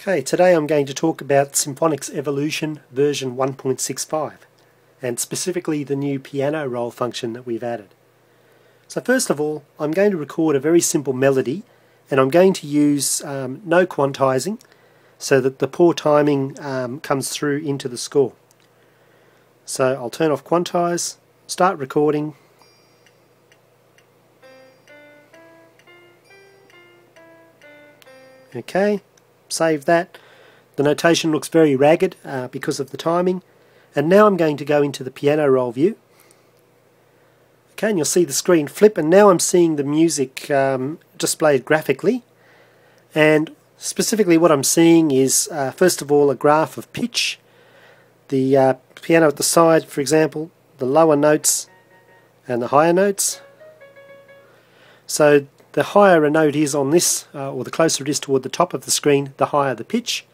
Okay, today I'm going to talk about Symphonix Evolution version 1.65 and specifically the new piano roll function that we've added. So first of all, I'm going to record a very simple melody and I'm going to use no quantizing so that the poor timing comes through into the score. So I'll turn off quantize, start recording. Okay, save that. The notation looks very ragged because of the timing. And now I'm going to go into the piano roll view. Okay, and you'll see the screen flip, and now I'm seeing the music displayed graphically. And specifically what I'm seeing is, first of all, a graph of pitch. The piano at the side, for example, the lower notes and the higher notes. So the higher a note is on this, or the closer it is toward the top of the screen, the higher the pitch.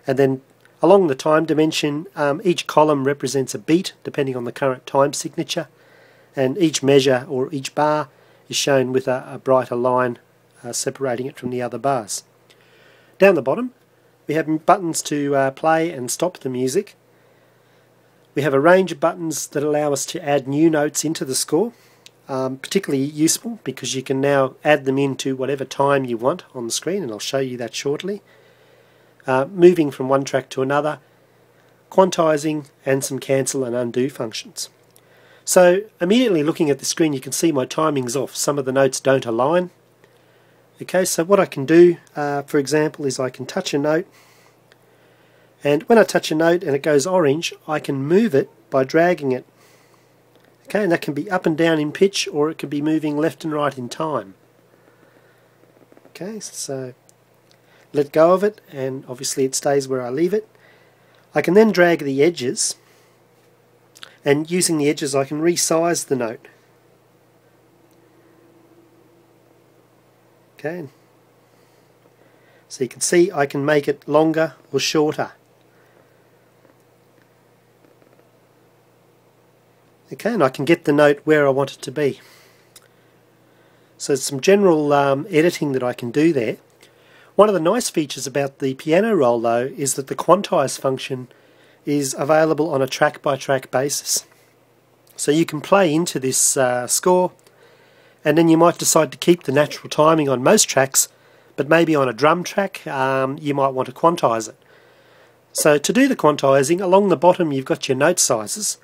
And then along the time dimension, each column represents a beat depending on the current time signature, and each measure or each bar is shown with a brighter line separating it from the other bars. Down the bottom we have buttons to play and stop the music. We have a range of buttons that allow us to add new notes into the score. Particularly useful because you can now add them into whatever time you want on the screen, and I'll show you that shortly. Moving from one track to another, quantizing, and some cancel and undo functions. So immediately looking at the screen you can see my timing's off. Some of the notes don't align. Okay, so what I can do, for example, is I can touch a note, and when I touch a note and it goes orange, I can move it by dragging it. Okay, and that can be up and down in pitch, or it can be moving left and right in time. Okay, so let go of it, and obviously it stays where I leave it. I can then drag the edges, and using the edges I can resize the note. Okay, so you can see I can make it longer or shorter. Okay, and I can get the note where I want it to be. So there's some general editing that I can do there. One of the nice features about the piano roll though is that the quantize function is available on a track-by-track basis. So you can play into this score, and then you might decide to keep the natural timing on most tracks, but maybe on a drum track you might want to quantize it. So to do the quantizing, along the bottom you've got your note sizes.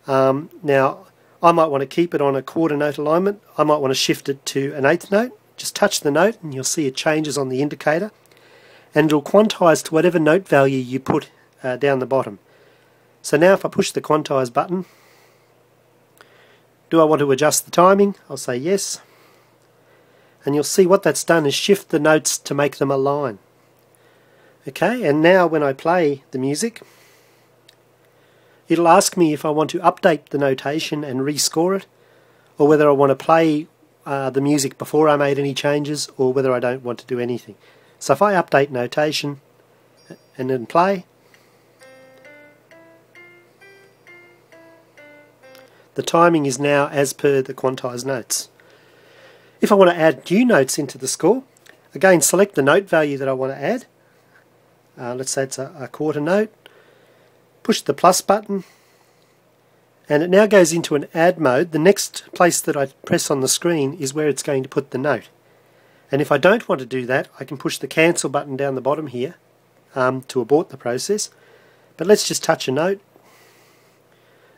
Now I might want to keep it on a quarter note alignment. I might want to shift it to an eighth note. Just touch the note and you'll see it changes on the indicator, and it'll quantize to whatever note value you put down the bottom. So now if I push the quantize button, do I want to adjust the timing? I'll say yes, and you'll see what that's done is shift the notes to make them align. Okay, and now when I play the music, it'll ask me if I want to update the notation and rescore it, or whether I want to play the music before I made any changes, or whether I don't want to do anything. So if I update notation and then play, the timing is now as per the quantized notes. If I want to add new notes into the score, again select the note value that I want to add. Let's say it's a quarter note. Push the plus button, and it now goes into an add mode. The next place that I press on the screen is where it's going to put the note. And if I don't want to do that, I can push the cancel button down the bottom here to abort the process. But let's just touch a note.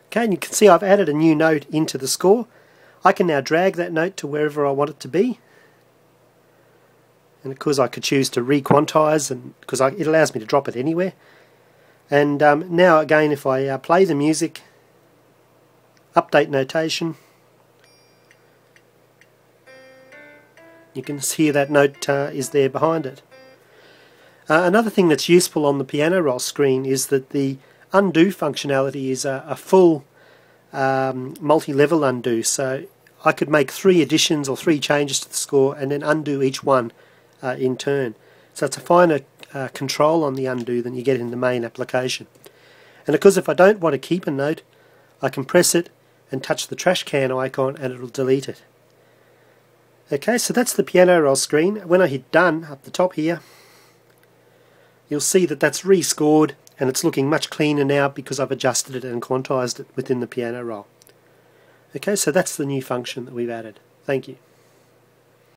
Okay, and you can see I've added a new note into the score. I can now drag that note to wherever I want it to be. And of course I could choose to re-quantize, and because it allows me to drop it anywhere. And now again, if I play the music, update notation, you can see that note is there behind it. Another thing that's useful on the piano roll screen is that the undo functionality is a full multi-level undo. So I could make 3 additions or 3 changes to the score and then undo each one in turn. So it's a finer control on the undo than you get in the main application. And of course if I don't want to keep a note, I can press it and touch the trash can icon and it'll delete it. Okay, so that's the piano roll screen. When I hit done up the top here, you'll see that that's rescored and it's looking much cleaner now because I've adjusted it and quantized it within the piano roll. Okay, so that's the new function that we've added. Thank you.